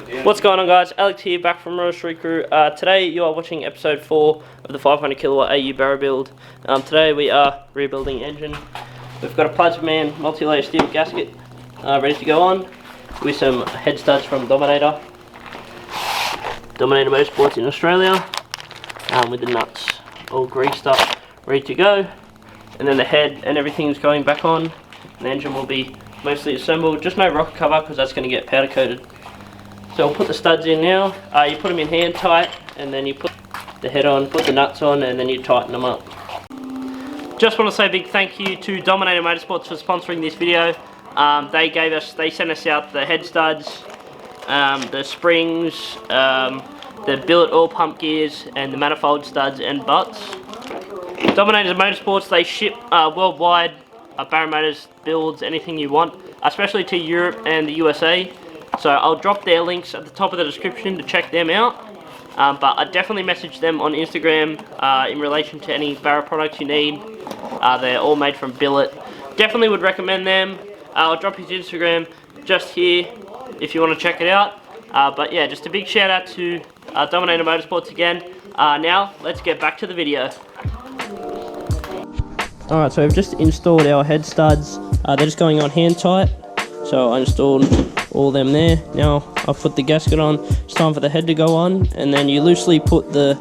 What's going on, guys? Alex here, back from Royal Street Krew. Today you are watching episode 4 of the 500 kilowatt AU Barra build. Today we are rebuilding engine. We've got a Plasman multi-layer steel gasket ready to go on with some head studs from Dominator Motorsports in Australia, with the nuts all greased up, ready to go. And then the head and everything's going back on. And the engine will be mostly assembled, just no rocker cover because that's going to get powder coated. So we'll put the studs in now. You put them in hand tight, and then you put the head on, put the nuts on, and then you tighten them up. Just want to say a big thank you to Dominator Motorsports for sponsoring this video. They sent us out the head studs, the springs, the billet oil pump gears, and the manifold studs and butts. Dominator Motorsports, they ship worldwide. Barra Motors builds anything you want, especially to Europe and the USA. So I'll drop their links at the top of the description to check them out. But I definitely message them on Instagram in relation to any Barra products you need. They're all made from billet. Definitely would recommend them. I'll drop his Instagram just here if you want to check it out. But yeah, just a big shout out to Dominator Motorsports again. Now let's get back to the video. Alright, so we've just installed our head studs. They're just going on hand tight. So I installed all them there. Now I've put the gasket on. It's time for the head to go on, and then you loosely put the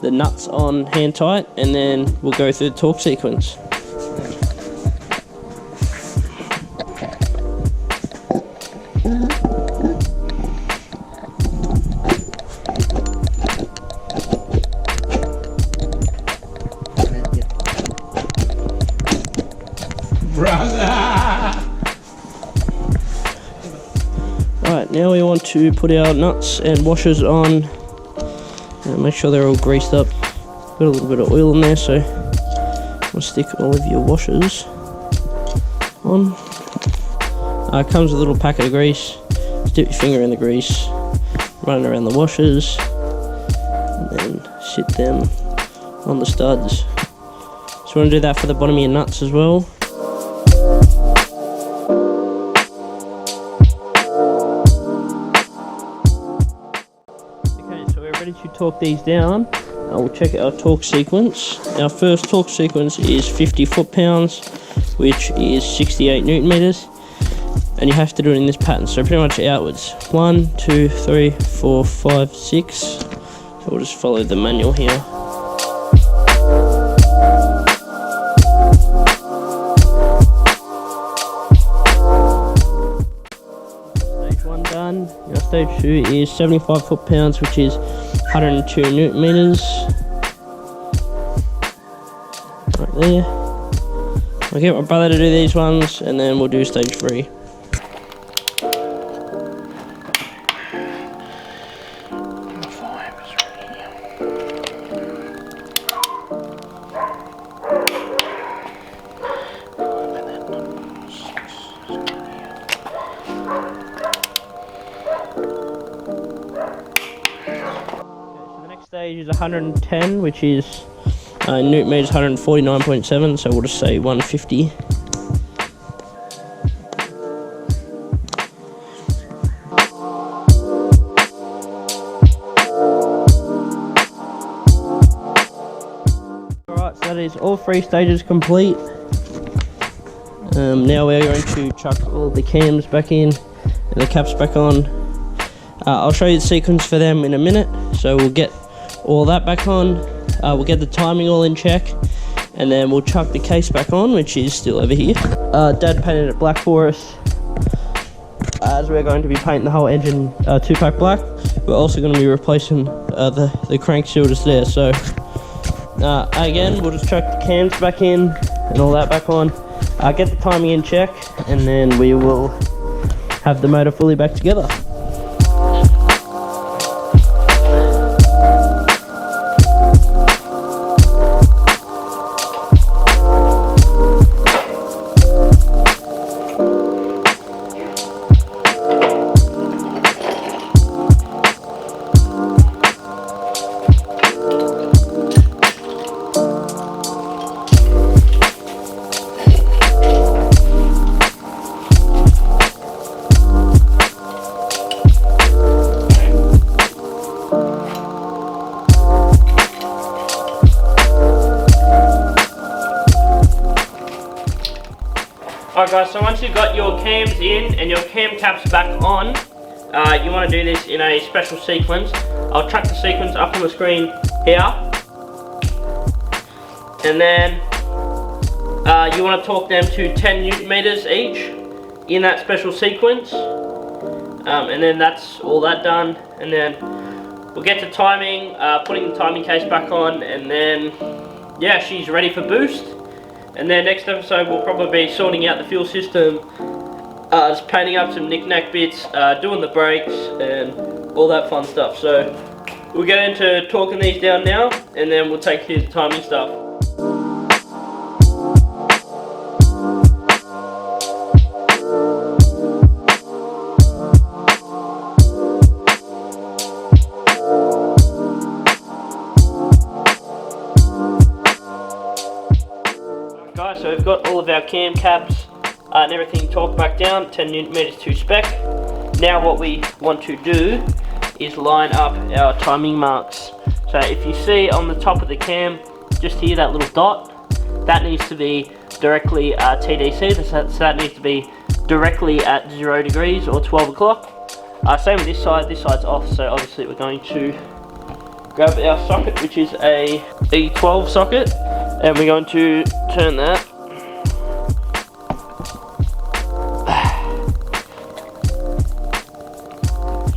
nuts on hand tight, and then we'll go through the torque sequence. Alright, now we want to put our nuts and washers on. Make sure they're all greased up. Got a little bit of oil in there, so we'll stick all of your washers on. It comes with a little packet of grease. Just dip your finger in the grease, run it around the washers, and then sit them on the studs. So you want to do that for the bottom of your nuts as well. To torque these down, we'll check our torque sequence. Our first torque sequence is 50 foot-pounds, which is 68 newton meters, and you have to do it in this pattern, so pretty much outwards. 1, 2, 3, 4, 5, 6. So we'll just follow the manual here. Stage 1 done. Now stage 2 is 75 foot-pounds, which is 102 newton meters. Right there. I'll get my brother to do these ones, and then we'll do stage 3. Stage is 110, which is newton meters 149.7, so we'll just say 150. Alright, so that is all 3 stages complete. Now we're going to chuck all the cams back in and the caps back on. I'll show you the sequence for them in a minute, so we'll get all that back on, we'll get the timing all in check, and then we'll chuck the case back on, which is still over here. Dad painted it black for us, as we're going to be painting the whole engine 2-pack black. We're also going to be replacing the crank shielders there, so again, we'll just chuck the cams back in and all that back on, get the timing in check, and then we will have the motor fully back together. Alright guys, so once you've got your cams in and your cam caps back on, you want to do this in a special sequence. I'll chuck the sequence up on the screen here. And then you want to torque them to 10 Newton meters each in that special sequence. And then that's all that done. And then we'll get to timing, putting the timing case back on, and then yeah, she's ready for boost. And then next episode we'll probably be sorting out the fuel system, just painting up some knick-knack bits, doing the brakes and all that fun stuff. So we'll get into torquing these down now, and then we'll take care of the timing stuff. Guys, so we've got all of our cam caps and everything torqued back down, 10 Newton meters to spec. Now what we want to do is line up our timing marks. So if you see on the top of the cam, just here, that little dot, that needs to be directly TDC, so that needs to be directly at 0 degrees or 12 o'clock. Same with this side's off, so obviously we're going to grab our socket, which is a E12 socket, and we're going to turn that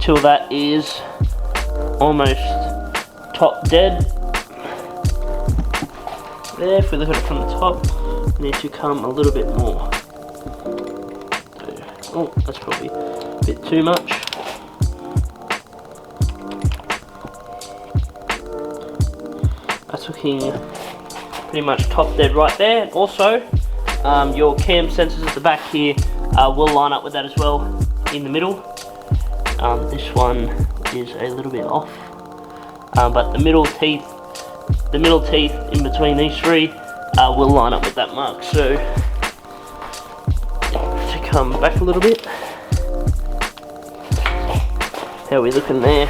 till that is almost top dead. There, if we look at it from the top, we need to come a little bit more. Oh, that's probably a bit too much. That's looking pretty much top dead right there. And also, your cam sensors at the back here will line up with that as well in the middle. This one is a little bit off, but the middle teeth in between these three will line up with that mark. So to come back a little bit, how are we looking there?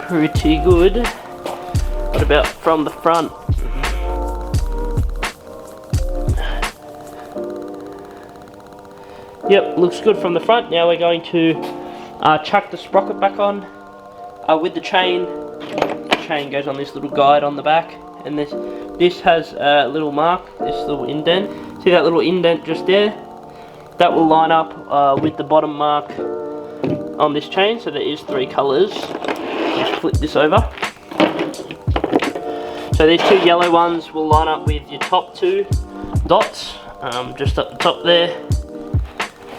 Pretty good. What about from the front? Yep, looks good from the front. Now we're going to chuck the sprocket back on with the chain. The chain goes on this little guide on the back, and this has a little mark, this little indent. See that little indent just there? That will line up with the bottom mark on this chain. So there is 3 colours. Just flip this over. So these 2 yellow ones will line up with your top 2 dots, just up the top there.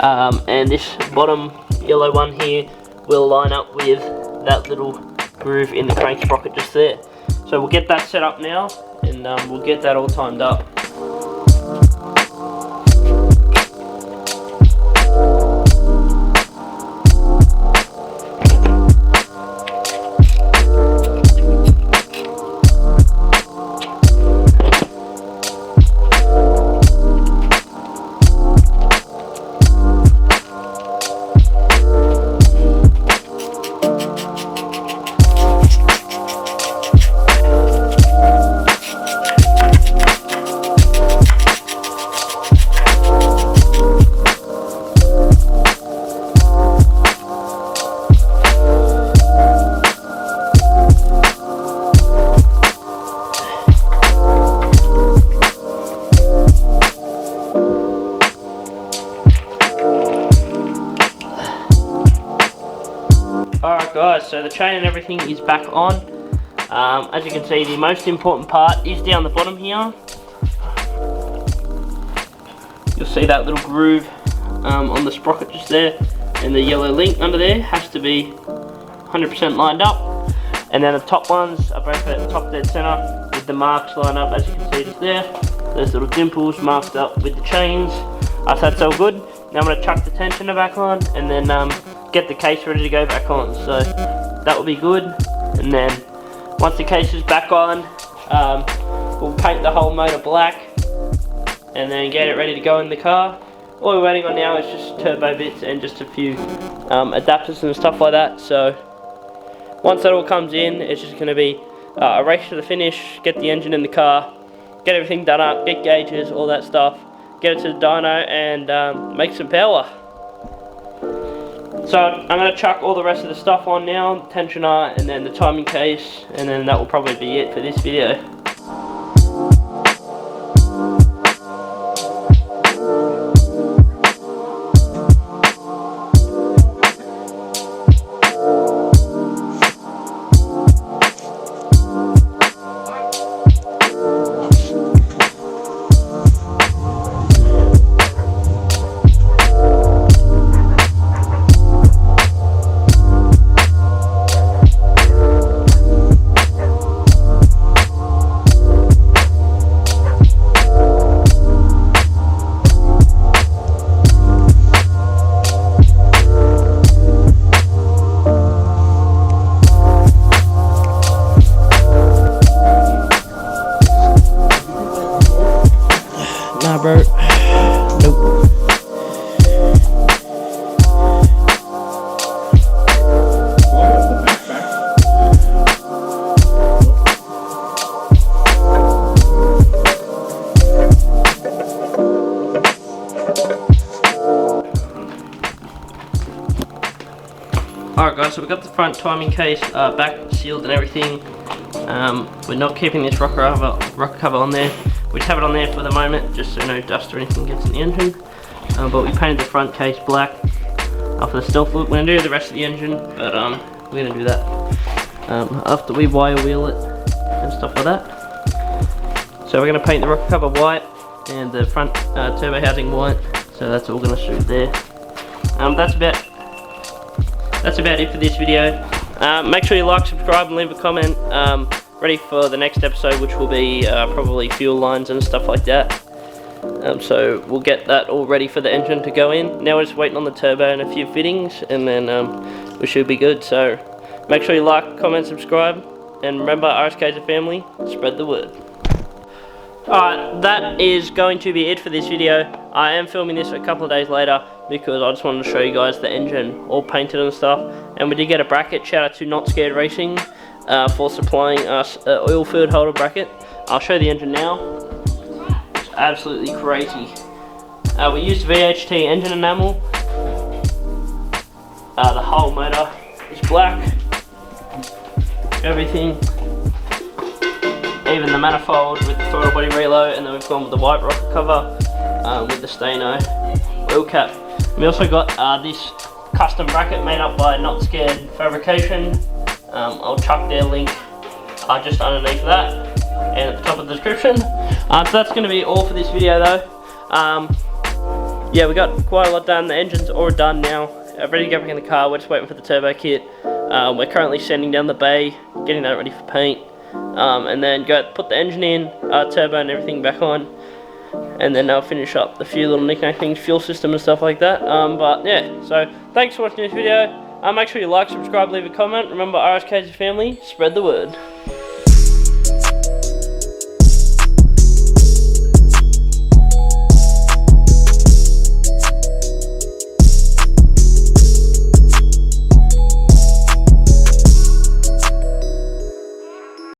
And this bottom yellow one here will line up with that little groove in the crank sprocket just there. So we'll get that set up now, and we'll get that all timed up. Alright guys, so the chain and everything is back on. As you can see, the most important part is down the bottom here. You'll see that little groove on the sprocket just there, and the yellow link under there has to be 100% lined up. And then the top ones are both at the top dead center with the marks lined up, as you can see just there. Those little dimples marked up with the chains. So that's all good. Now I'm going to chuck the tensioner back on, and then get the case ready to go back on. So that will be good. And then once the case is back on, we'll paint the whole motor black and then get it ready to go in the car. All we're waiting on now is just turbo bits and just a few adapters and stuff like that. So once that all comes in, it's just going to be a race to the finish, get the engine in the car, get everything done up, get gauges, all that stuff, get it to the dyno and make some power. So I'm going to chuck all the rest of the stuff on now, tensioner and then the timing case, and then that will probably be it for this video. Nah, bro. Nope. Alright guys, so we got the front timing case back sealed and everything. We're not keeping this rocker cover on there. We just have it on there for the moment, just so no dust or anything gets in the engine. But we painted the front case black for the stealth look. We're going to do the rest of the engine, but we're going to do that after we wire wheel it and stuff like that. So we're going to paint the rocker cover white and the front turbo housing white, so that's all going to suit there. That's about it for this video. Make sure you like, subscribe and leave a comment. Ready for the next episode, which will be probably fuel lines and stuff like that. So we'll get that all ready for the engine to go in. Now we're just waiting on the turbo and a few fittings, and then we should be good. So make sure you like, comment, subscribe, and remember, RSK's a family. Spread the word. Alright, that is going to be it for this video. I am filming this a couple of days later because I just wanted to show you guys the engine all painted and stuff. And we did get a bracket. Shout out to Not Scared Racing for supplying us an oil filled holder bracket. I'll show the engine now. It's absolutely crazy. We used VHT engine enamel. The whole motor is black. Everything. Even the manifold with the throttle body reload, and then we've gone with the white rocker cover with the Stano oil cap. We also got this custom bracket made up by Not Scared Fabrication. I'll chuck their link just underneath that and at the top of the description. So that's going to be all for this video though. Yeah, we got quite a lot done. The engine's all done now. Ready to get back in the car. We're just waiting for the turbo kit. We're currently sanding down the bay, getting that ready for paint. And then go put the engine in, turbo and everything back on, and then I'll finish up the few little knick-knack things, fuel system and stuff like that. But yeah, so thanks for watching this video. Make sure you like, subscribe, leave a comment. Remember, RSK's a family. Spread the word.